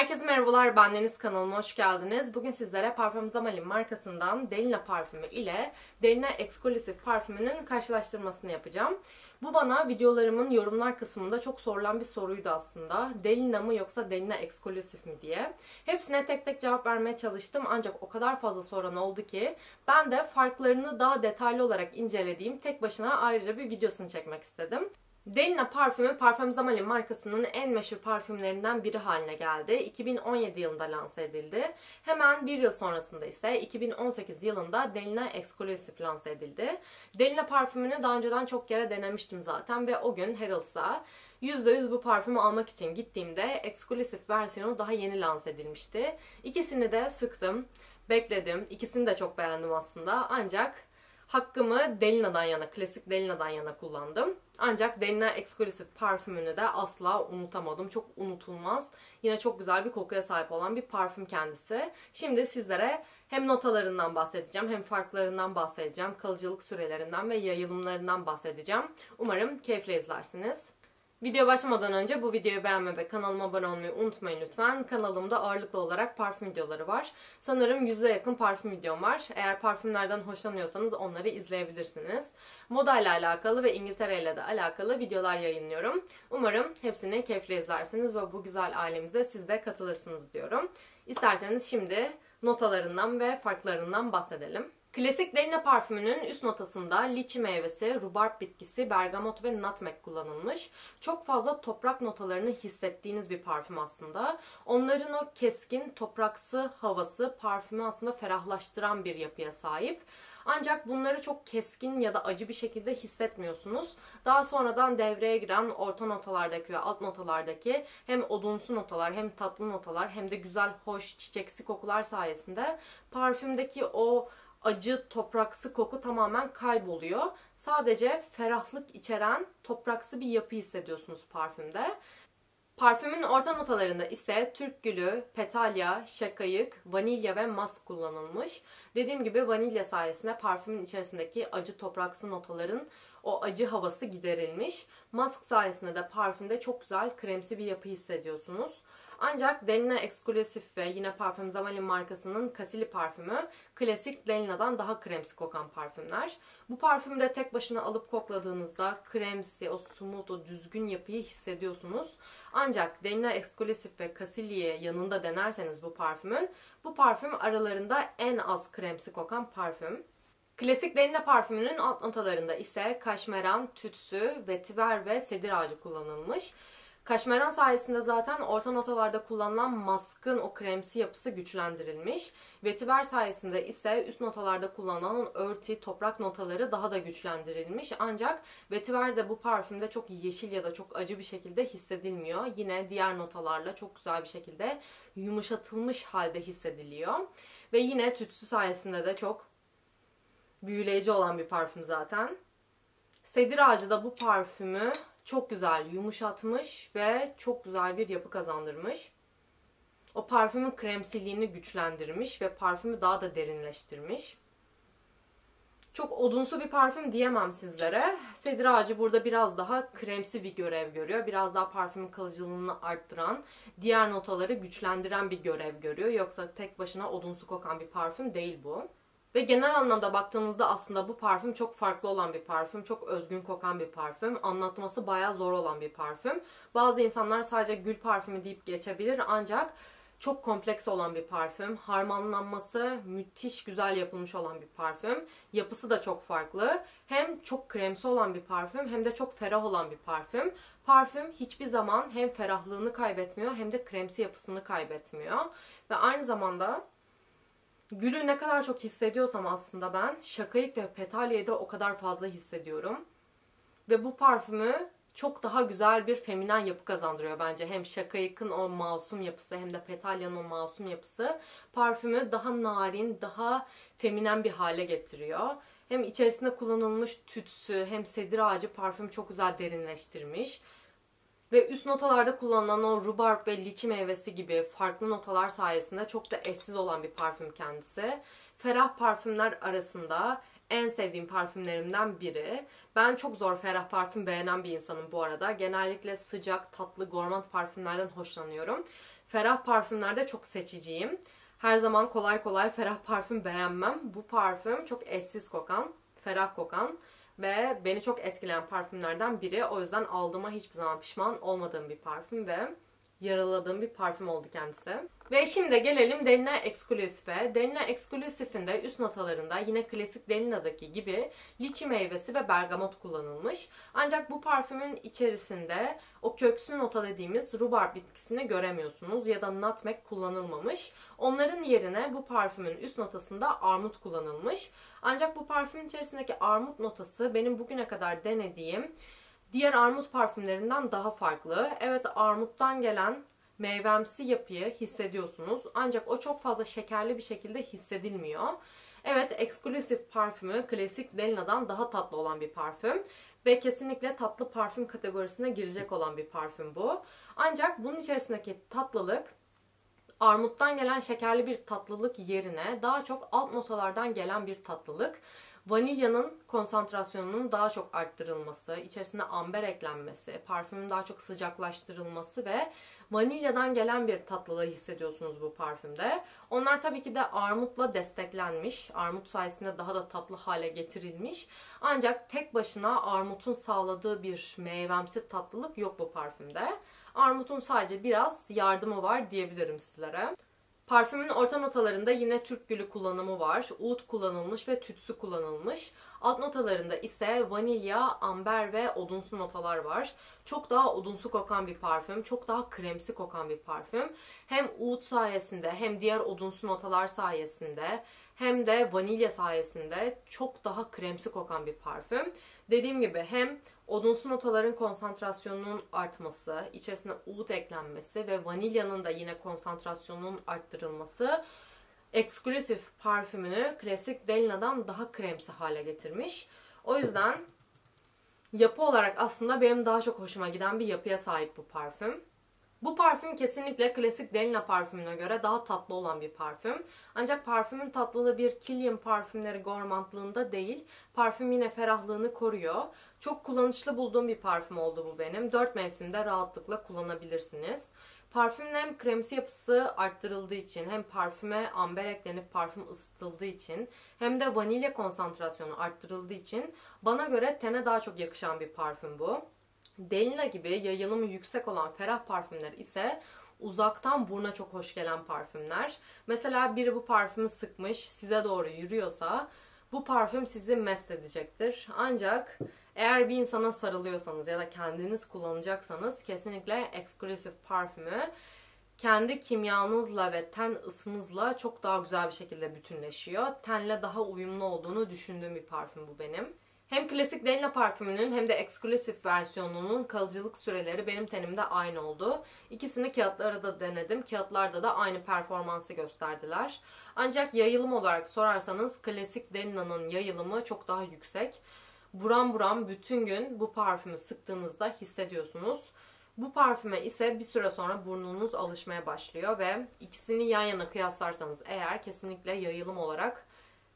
Herkese merhabalar, ben Deniz, kanalıma hoş geldiniz. Bugün sizlere Parfums d'Amalin markasından Delina parfümü ile Delina Exclusive parfümünün karşılaştırmasını yapacağım. Bu bana videolarımın yorumlar kısmında çok sorulan bir soruydu aslında. Delina mı yoksa Delina Exclusive mi diye. Hepsine tek tek cevap vermeye çalıştım ancak o kadar fazla soran oldu ki ben de farklarını daha detaylı olarak incelediğim tek başına ayrıca bir videosunu çekmek istedim. Delina parfümü Parfums d'Amalin markasının en meşhur parfümlerinden biri haline geldi. 2017 yılında lanse edildi. Hemen bir yıl sonrasında ise 2018 yılında Delina Exclusive lanse edildi. Delina parfümünü daha önceden çok kere denemiştim zaten ve o gün Harrods'a %100 bu parfümü almak için gittiğimde Exclusive versiyonu daha yeni lanse edilmişti. İkisini de sıktım, bekledim. İkisini de çok beğendim aslında ancak hakkımı Delina'dan yana, klasik Delina'dan yana kullandım. Ancak Delina Exclusive parfümünü de asla unutamadım. Çok unutulmaz. Yine çok güzel bir kokuya sahip olan bir parfüm kendisi. Şimdi sizlere hem notalarından bahsedeceğim, hem farklarından bahsedeceğim, kalıcılık sürelerinden ve yayılımlarından bahsedeceğim. Umarım keyifle izlersiniz. Video başlamadan önce bu videoyu beğenmeyi ve kanalıma abone olmayı unutmayın lütfen. Kanalımda ağırlıklı olarak parfüm videoları var. Sanırım 100'e yakın parfüm videom var. Eğer parfümlerden hoşlanıyorsanız onları izleyebilirsiniz. Moda ile alakalı ve İngiltere ile de alakalı videolar yayınlıyorum. Umarım hepsini keyifle izlersiniz ve bu güzel ailemize siz de katılırsınız diyorum. İsterseniz şimdi notalarından ve farklarından bahsedelim. Klasik Delina parfümünün üst notasında liçi meyvesi, rubarb bitkisi, bergamot ve nutmeg kullanılmış. Çok fazla toprak notalarını hissettiğiniz bir parfüm aslında. Onların o keskin topraksı havası parfümü aslında ferahlaştıran bir yapıya sahip. Ancak bunları çok keskin ya da acı bir şekilde hissetmiyorsunuz. Daha sonradan devreye giren orta notalardaki ve alt notalardaki hem odunsu notalar hem tatlı notalar hem de güzel, hoş, çiçeksi kokular sayesinde parfümdeki o acı, topraksı koku tamamen kayboluyor. Sadece ferahlık içeren topraksı bir yapı hissediyorsunuz parfümde. Parfümün orta notalarında ise Türk gülü, petalya, şakayık, vanilya ve mask kullanılmış. Dediğim gibi vanilya sayesinde parfümün içerisindeki acı topraksı notaların o acı havası giderilmiş. Mask sayesinde de parfümde çok güzel kremsi bir yapı hissediyorsunuz. Ancak Delina Exclusive ve yine Parfums d'Amalin markasının Cassili parfümü klasik Delina'dan daha kremsi kokan parfümler. Bu parfümü de tek başına alıp kokladığınızda kremsi, o smooth, o düzgün yapıyı hissediyorsunuz. Ancak Delina Exclusive ve Cassili'yi yanında denerseniz bu parfüm aralarında en az kremsi kokan parfüm. Klasik Delina parfümünün alt notalarında ise kaşmeran, tütsü, vetiver ve sedir ağacı kullanılmış. Kaşmeran sayesinde zaten orta notalarda kullanılan maskın o kremsi yapısı güçlendirilmiş. Vetiver sayesinde ise üst notalarda kullanılan örtü, toprak notaları daha da güçlendirilmiş. Ancak vetiver de bu parfümde çok yeşil ya da çok acı bir şekilde hissedilmiyor. Yine diğer notalarla çok güzel bir şekilde yumuşatılmış halde hissediliyor. Ve yine tütsü sayesinde de çok büyüleyici olan bir parfüm zaten. Sedir ağacı da bu parfümü çok güzel yumuşatmış ve çok güzel bir yapı kazandırmış. O parfümün kremsiliğini güçlendirmiş ve parfümü daha da derinleştirmiş. Çok odunsu bir parfüm diyemem sizlere. Sedir ağacı burada biraz daha kremsi bir görev görüyor. Biraz daha parfümün kalıcılığını arttıran, diğer notaları güçlendiren bir görev görüyor. Yoksa tek başına odunsu kokan bir parfüm değil bu. Ve genel anlamda baktığınızda aslında bu parfüm çok farklı olan bir parfüm. Çok özgün kokan bir parfüm. Anlatması bayağı zor olan bir parfüm. Bazı insanlar sadece gül parfümü deyip geçebilir ancak çok kompleks olan bir parfüm. Harmanlanması müthiş güzel yapılmış olan bir parfüm. Yapısı da çok farklı. Hem çok kremsi olan bir parfüm hem de çok ferah olan bir parfüm. Parfüm hiçbir zaman hem ferahlığını kaybetmiyor hem de kremsi yapısını kaybetmiyor. Ve aynı zamanda gülü ne kadar çok hissediyorsam aslında ben şakayık ve petalyayı da o kadar fazla hissediyorum. Ve bu parfümü çok daha güzel bir feminen yapı kazandırıyor bence. Hem şakayıkın o masum yapısı hem de petalyanın o masum yapısı parfümü daha narin, daha feminen bir hale getiriyor. Hem içerisinde kullanılmış tütsü hem sedir ağacı parfümü çok güzel derinleştirmiş. Ve üst notalarda kullanılan o rubarb ve liçi meyvesi gibi farklı notalar sayesinde çok da eşsiz olan bir parfüm kendisi. Ferah parfümler arasında en sevdiğim parfümlerimden biri. Ben çok zor ferah parfüm beğenen bir insanım bu arada. Genellikle sıcak, tatlı, gourmand parfümlerden hoşlanıyorum. ferah parfümlerde çok seçiciyim. Her zaman kolay kolay ferah parfüm beğenmem. Bu parfüm çok eşsiz kokan, ferah kokan ve beni çok etkileyen parfümlerden biri. O yüzden aldığıma hiçbir zaman pişman olmadığım bir parfüm ve yaraladığım bir parfüm oldu kendisi. Ve şimdi gelelim Delina Exclusive'e. Delina Exclusive'in de üst notalarında yine klasik Delina'daki gibi liçi meyvesi ve bergamot kullanılmış. Ancak bu parfümün içerisinde o köksü nota dediğimiz rhubarb bitkisini göremiyorsunuz ya da nutmeg kullanılmamış. Onların yerine bu parfümün üst notasında armut kullanılmış. Ancak bu parfümün içerisindeki armut notası benim bugüne kadar denediğim diğer armut parfümlerinden daha farklı. Evet, armuttan gelen meyvemsi yapıyı hissediyorsunuz. Ancak o çok fazla şekerli bir şekilde hissedilmiyor. Evet, Exclusive parfümü klasik Delina'dan daha tatlı olan bir parfüm. Ve kesinlikle tatlı parfüm kategorisine girecek olan bir parfüm bu. Ancak bunun içerisindeki tatlılık armuttan gelen şekerli bir tatlılık yerine daha çok alt notalardan gelen bir tatlılık. Vanilyanın konsantrasyonunun daha çok arttırılması, içerisine amber eklenmesi, parfümün daha çok sıcaklaştırılması ve vanilyadan gelen bir tatlılığı hissediyorsunuz bu parfümde. Onlar tabii ki de armutla desteklenmiş, armut sayesinde daha da tatlı hale getirilmiş. Ancak tek başına armutun sağladığı bir meyvemsi tatlılık yok bu parfümde. Armutun sadece biraz yardımı var diyebilirim sizlere. Parfümün orta notalarında yine Türk gülü kullanımı var. Oud kullanılmış ve tütsü kullanılmış. Alt notalarında ise vanilya, amber ve odunsu notalar var. Çok daha odunsu kokan bir parfüm, çok daha kremsi kokan bir parfüm. Hem oud sayesinde hem diğer odunsu notalar sayesinde hem de vanilya sayesinde çok daha kremsi kokan bir parfüm. Dediğim gibi hem odunsu notaların konsantrasyonunun artması, içerisine oud eklenmesi ve vanilyanın da yine konsantrasyonunun arttırılması Exclusive parfümünü klasik Delina'dan daha kremsi hale getirmiş. O yüzden yapı olarak aslında benim daha çok hoşuma giden bir yapıya sahip bu parfüm. Bu parfüm kesinlikle klasik Delina parfümüne göre daha tatlı olan bir parfüm. Ancak parfümün tatlılığı bir Kilian parfümleri gourmandlığında değil, parfüm yine ferahlığını koruyor. Çok kullanışlı bulduğum bir parfüm oldu bu benim. 4 mevsimde rahatlıkla kullanabilirsiniz. Parfümün hem kremsi yapısı arttırıldığı için, hem parfüme amber eklenip parfüm ısıtıldığı için, hem de vanilya konsantrasyonu arttırıldığı için bana göre tene daha çok yakışan bir parfüm bu. Delina gibi yayılımı yüksek olan ferah parfümler ise uzaktan buruna çok hoş gelen parfümler. Mesela biri bu parfümü sıkmış, size doğru yürüyorsa bu parfüm sizi mest edecektir. Ancak eğer bir insana sarılıyorsanız ya da kendiniz kullanacaksanız kesinlikle Exclusive parfümü kendi kimyanızla ve ten ısınızla çok daha güzel bir şekilde bütünleşiyor. Tenle daha uyumlu olduğunu düşündüğüm bir parfüm bu benim. Hem klasik Delina parfümünün hem de Exclusive versiyonunun kalıcılık süreleri benim tenimde aynı oldu. İkisini kağıtlara da denedim. Kağıtlarda da aynı performansı gösterdiler. Ancak yayılım olarak sorarsanız klasik Delina'nın yayılımı çok daha yüksek. Buram buram bütün gün bu parfümü sıktığınızda hissediyorsunuz. Bu parfüme ise bir süre sonra burnunuz alışmaya başlıyor ve ikisini yan yana kıyaslarsanız eğer kesinlikle yayılım olarak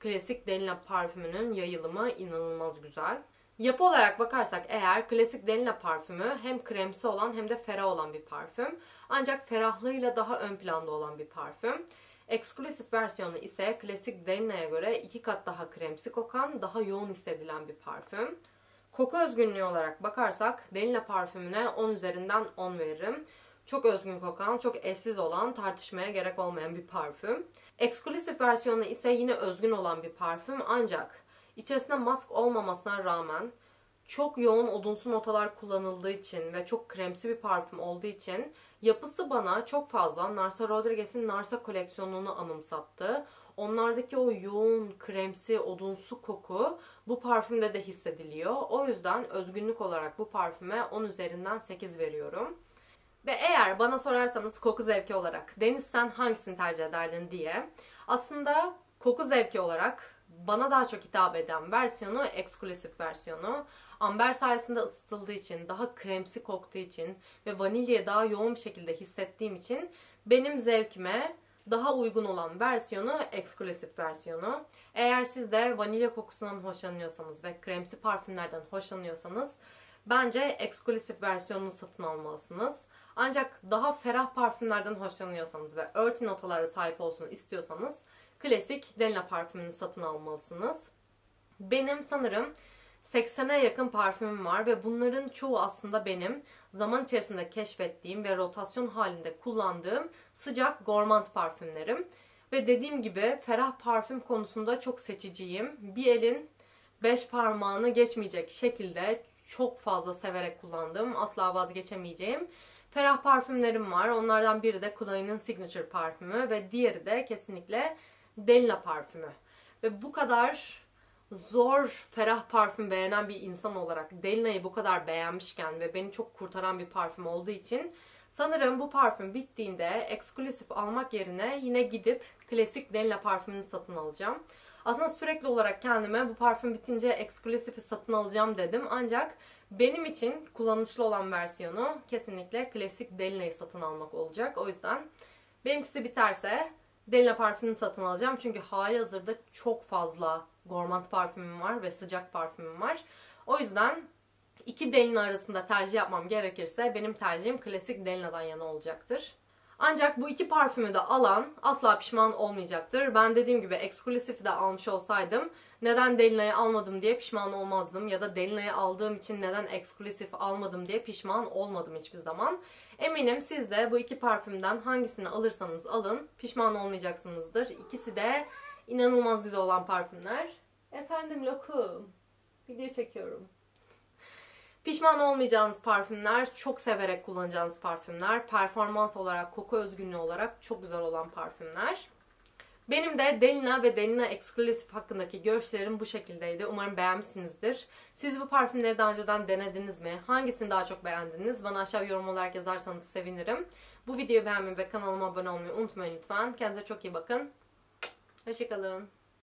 klasik Delina parfümünün yayılımı inanılmaz güzel. Yapı olarak bakarsak eğer klasik Delina parfümü hem kremsi olan hem de ferah olan bir parfüm. Ancak ferahlığıyla daha ön planda olan bir parfüm. Exclusive versiyonu ise klasik Delina'ya göre 2 kat daha kremsi kokan, daha yoğun hissedilen bir parfüm. Koku özgünlüğü olarak bakarsak Delina parfümüne 10 üzerinden 10 veririm. Çok özgün kokan, çok eşsiz olan, tartışmaya gerek olmayan bir parfüm. Exclusive versiyonu ise yine özgün olan bir parfüm ancak içerisinde mask olmamasına rağmen çok yoğun odunsu notalar kullanıldığı için ve çok kremsi bir parfüm olduğu için yapısı bana çok fazla Narsa Rodriguez'in Narsa koleksiyonunu anımsattı. Onlardaki o yoğun, kremsi, odunsu koku bu parfümde de hissediliyor. O yüzden özgünlük olarak bu parfüme 10 üzerinden 8 veriyorum. Ve eğer bana sorarsanız koku zevki olarak Deniz sen hangisini tercih ederdin diye. Aslında koku zevki olarak bana daha çok hitap eden versiyonu Exclusive versiyonu. Amber sayesinde ısıtıldığı için, daha kremsi koktuğu için ve vanilyayı daha yoğun bir şekilde hissettiğim için benim zevkime daha uygun olan versiyonu Exclusive versiyonu. Eğer siz de vanilya kokusundan hoşlanıyorsanız ve kremsi parfümlerden hoşlanıyorsanız bence eksklusif versiyonunu satın almalısınız. Ancak daha ferah parfümlerden hoşlanıyorsanız ve earthy notalara sahip olsun istiyorsanız klasik Delina parfümünü satın almalısınız. Benim sanırım 80'e yakın parfümüm var ve bunların çoğu aslında benim zaman içerisinde keşfettiğim ve rotasyon halinde kullandığım sıcak gourmand parfümlerim. Ve dediğim gibi ferah parfüm konusunda çok seçiciyim. Bir elin 5 parmağını geçmeyecek şekilde çok fazla severek kullandığım, asla vazgeçemeyeceğim ferah parfümlerim var. Onlardan biri de Chloe'nin Signature parfümü ve diğeri de kesinlikle Delina parfümü. Ve bu kadar zor ferah parfüm beğenen bir insan olarak Delina'yı bu kadar beğenmişken ve beni çok kurtaran bir parfüm olduğu için sanırım bu parfüm bittiğinde eksklusif almak yerine yine gidip klasik Delina parfümünü satın alacağım. Aslında sürekli olarak kendime bu parfüm bitince eksklusifi satın alacağım dedim. Ancak benim için kullanışlı olan versiyonu kesinlikle klasik Delina'yı satın almak olacak. O yüzden benimkisi biterse Delina parfümünü satın alacağım. Çünkü halihazırda çok fazla gourmand parfümüm var ve sıcak parfümüm var. O yüzden iki Delina arasında tercih yapmam gerekirse benim tercihim klasik Delina'dan yana olacaktır. Ancak bu iki parfümü de alan asla pişman olmayacaktır. Ben dediğim gibi eksklusifi de almış olsaydım neden Delina'yı almadım diye pişman olmazdım. Ya da Delina'yı aldığım için neden eksklusif almadım diye pişman olmadım hiçbir zaman. Eminim siz de bu iki parfümden hangisini alırsanız alın pişman olmayacaksınızdır. İkisi de inanılmaz güzel olan parfümler. Efendim lokum. Video çekiyorum. Pişman olmayacağınız parfümler, çok severek kullanacağınız parfümler, performans olarak, koku özgünlüğü olarak çok güzel olan parfümler. Benim de Delina ve Delina Exclusive hakkındaki görüşlerim bu şekildeydi. Umarım beğenmişsinizdir. Siz bu parfümleri daha önceden denediniz mi? Hangisini daha çok beğendiniz? Bana aşağı yorum olarak yazarsanız sevinirim. Bu videoyu beğenmeyi ve kanalıma abone olmayı unutmayın lütfen. Kendinize çok iyi bakın. Hoşçakalın.